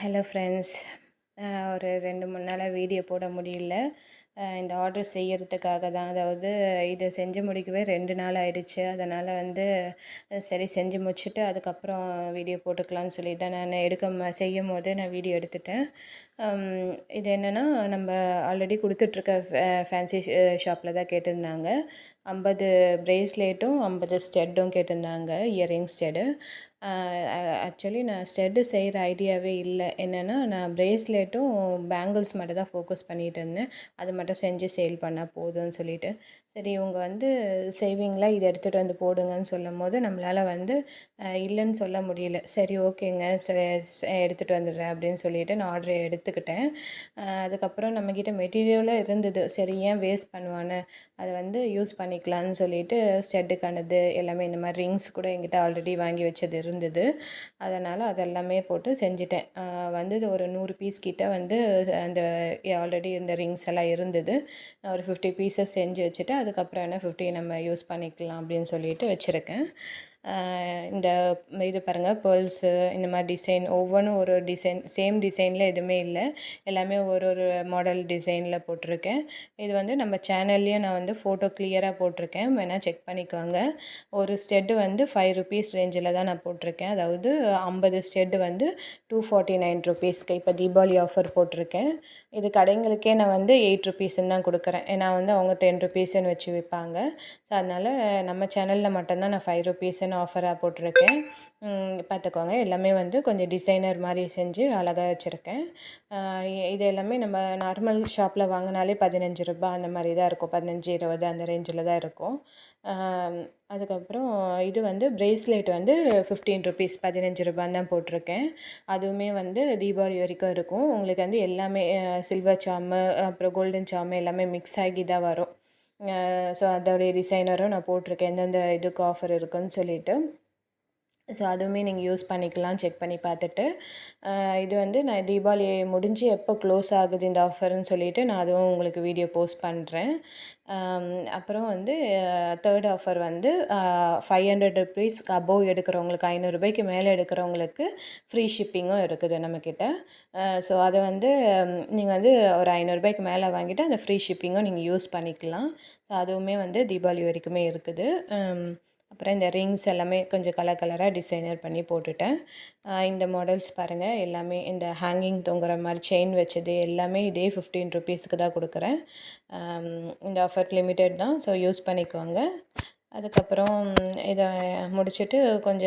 Hello friends. ஒரு 2-3 நாளாக video போட முடியல. இந்த ஆர்டர் செய்யறதுக்காக தான். அதாவது இதை செஞ்சு முடிக்கவே 2 நாள் ஆயிடுச்சு. அதனால் சரி செஞ்சு முடிச்சுட்டு அதுக்கப்புறம் வீடியோ போட்டுக்கலான்னு சொல்லி தான் நான் செய்யும்போது நான் வீடியோ எடுத்துட்டேன். இது என்னென்னா, நம்ம ஆல்ரெடி கொடுத்துட்ருக்க ஃபேன்சி ஷாப்பில் தான் கேட்டிருந்தாங்க. 50 ப்ரேஸ்லெட்டும் 50 ஸ்டெட்டும் கேட்டிருந்தாங்க, இயரிங் ஸ்டெட்டு. ஆக்சுவலி நான் ஸ்டெட்டு செய்கிற ஐடியாவே இல்லை. என்னென்னா, நான் ப்ரேஸ்லெட்டும் பேங்கிள்ஸ் மட்டும் தான் ஃபோக்கஸ் பண்ணிகிட்டு இருந்தேன். அது மட்டும் செஞ்சு சேல் பண்ணால் போதும்னு சொல்லிட்டு, சரி இவங்க செய்வீங்களா, இதை எடுத்துகிட்டு வந்து போடுங்கன்னு சொல்லும்போது நம்மளால் இல்லைன்னு சொல்ல முடியல. சரி ஓகேங்க, சரி எடுத்துகிட்டு வந்துடுறேன் அப்படின்னு சொல்லிட்டு நான் ஆர்டரை எடுத்துக்கிட்டேன். அதுக்கப்புறம் நம்மக்கிட்ட மெட்டீரியலும் இருந்தது. சரி ஏன் வேஸ்ட் பண்ணுவான்னு, அதை யூஸ் பண்ணிக்கலான்னு சொல்லிட்டு ஸ்டெட்டுக்கானது எல்லாமே, இந்த மாதிரி ரிங்ஸ் கூட என்கிட்ட ஆல்ரெடி வாங்கி வச்சது இருந்தது. அதனால் அதெல்லாமே போட்டு செஞ்சுட்டேன். ஒரு 100 பீஸ் கிட்ட அந்த ஆல்ரெடி இந்த ரிங்ஸ் எல்லாம் இருந்தது. ஒரு 50 பீஸஸ் செஞ்சு வச்சுட்டு அதுக்கப்புறம் 50 நம்ம யூஸ் பண்ணிக்கலாம் அப்படின்னு சொல்லிட்டு வச்சுருக்கேன். இந்த இது பாருங்கள், பேர்ல்ஸு இந்த மாதிரி டிசைன் ஒவ்வொன்றும் ஒரு டிசைன், சேம் டிசைனில் எதுவுமே இல்லை, எல்லாமே ஒரு மாடல் டிசைனில் போட்டிருக்கேன். இது நம்ம சேனல்லையும் நான் ஃபோட்டோ கிளியராக போட்டிருக்கேன், வேணால் செக் பண்ணிக்கோங்க. ஒரு ஸ்டெட்டு 5 ருபீஸ் ரேஞ்சில் தான் நான் போட்டிருக்கேன். அதாவது 50 ஸ்டெட்டு 249 ருபீஸ்க்கு இப்போ தீபாவளி ஆஃபர் போட்டிருக்கேன். இது கடைங்களுக்கே நான் 8 ருபீஸ்ன்னு தான் கொடுக்குறேன். ஏன்னா அவங்க 10 ருபீஸ்ன்னு வச்சு விற்பாங்க. ஸோ அதனால் நம்ம சேனலில் மட்டும்தான் நான் 5 ருபீஸ்ன்னு ஆஃபராக போட்டிருக்கேன். பார்த்துக்கோங்க. எல்லாமே கொஞ்சம் டிசைனர் மாதிரி செஞ்சு அழகாக வச்சுருக்கேன். இது எல்லாமே நம்ம நார்மல் ஷாப்பில் வாங்கினாலே 15 ரூபாய் அந்த மாதிரி தான் இருக்கும். 15, 20 அந்த ரேஞ்சில் தான் இருக்கும். அதுக்கப்புறம் இது ப்ரேஸ்லெட் 15 ருபீஸ், 15 ரூபான்னு தான் போட்டிருக்கேன். அதுவுமே தீபாவளி வரைக்கும் இருக்கும். உங்களுக்கு எல்லாமே சில்வர் சாமு அப்புறம் கோல்டன் சாமு எல்லாமே மிக்ஸ் ஆகி தான் வரும். ஸோ அதோடைய டிசைனரும் நான் போட்டிருக்கேன், எந்தெந்த இதுக்கு ஆஃபர் இருக்குன்னு சொல்லிட்டு. ஸோ அதுவுமே நீங்கள் யூஸ் பண்ணிக்கலாம், செக் பண்ணி பார்த்துட்டு. இது நான் தீபாவளி முடிஞ்சு எப்போ க்ளோஸ் ஆகுது இந்த ஆஃபர்னு சொல்லிவிட்டு நான் அதுவும் உங்களுக்கு வீடியோ போஸ்ட் பண்ணுறேன். அப்புறம் 3rd ஆஃபர் 500 ருபீஸ்க்கு அபோவ் எடுக்கிறவங்களுக்கு, 500 ரூபாய்க்கு மேலே எடுக்கிறவங்களுக்கு ஃப்ரீ ஷிப்பிங்கும் இருக்குது நம்மக்கிட்ட. ஸோ அதை நீங்கள் ஒரு 500 ரூபாய்க்கு மேலே வாங்கிட்டு அந்த ஃப்ரீ ஷிப்பிங்கும் நீங்கள் யூஸ் பண்ணிக்கலாம். ஸோ அதுவுமே தீபாவளி வரைக்குமே இருக்குது. அப்புறம் இந்த ரிங்ஸ் எல்லாமே கொஞ்சம் கலராக டிசைனர் பண்ணி போட்டுட்டேன். இந்த மாடல்ஸ் பாருங்கள், எல்லாமே இந்த ஹேங்கிங் தொங்குற மாதிரி செயின் வச்சது எல்லாமே இதே 15 ருபீஸ்க்கு தான் கொடுக்குறேன். இந்த ஆஃபர் லிமிட்டட் தான், ஸோ யூஸ் பண்ணிக்கோங்க. அதுக்கப்புறம் இதை முடிச்சுட்டு கொஞ்சம்